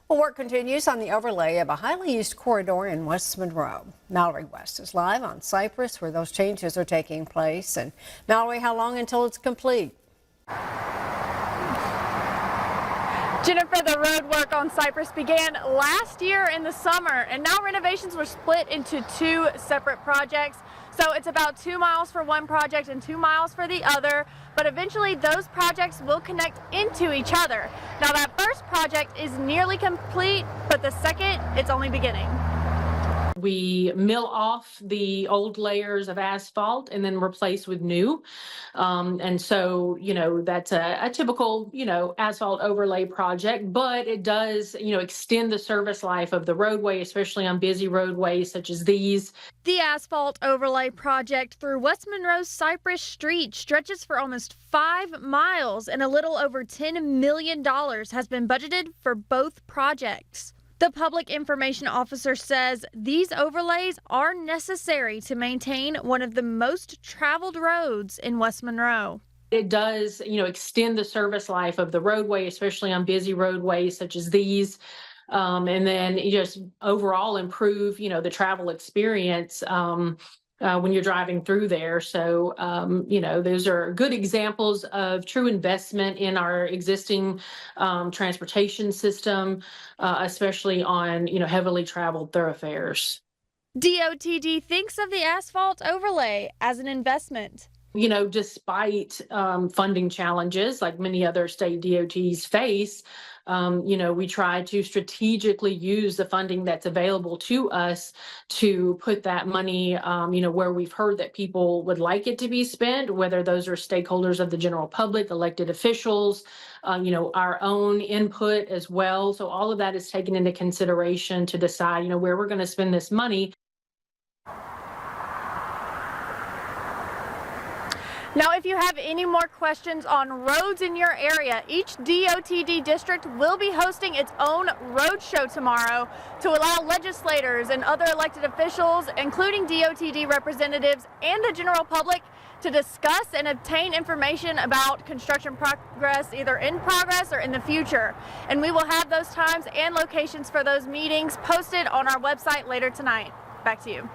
Well, work continues on the overlay of a highly used corridor in West Monroe. Mallory West is live on Cypress where those changes are taking place. And Mallory, how long until it's complete? Jennifer, the road work on Cypress began last year in the summer, and now renovations were split into two separate projects. So it's about 2 miles for one project and 2 miles for the other, but eventually those projects will connect into each other. Now that first project is nearly complete, but the second, it's only beginning. We mill off the old layers of asphalt and then replace with new. And so, that's a typical, asphalt overlay project, but it does, extend the service life of the roadway, especially on busy roadways such as these. The asphalt overlay project through West Monroe's Cypress Street stretches for almost 5 miles, and a little over $10 million has been budgeted for both projects. The public information officer says these overlays are necessary to maintain one of the most traveled roads in West Monroe. It does, extend the service life of the roadway, especially on busy roadways such as these. And then just overall improve, the travel experience when you're driving through there. So, those are good examples of true investment in our existing transportation system, especially on, heavily traveled thoroughfares. DOTD thinks of the asphalt overlay as an investment. Despite funding challenges like many other state DOTs face, we try to strategically use the funding that's available to us to put that money, where we've heard that people would like it to be spent, whether those are stakeholders of the general public, elected officials, our own input as well. So all of that is taken into consideration to decide, where we're going to spend this money. Now, if you have any more questions on roads in your area, each DOTD district will be hosting its own road show tomorrow to allow legislators and other elected officials, including DOTD representatives and the general public, to discuss and obtain information about construction progress, either in progress or in the future. And we will have those times and locations for those meetings posted on our website later tonight. Back to you.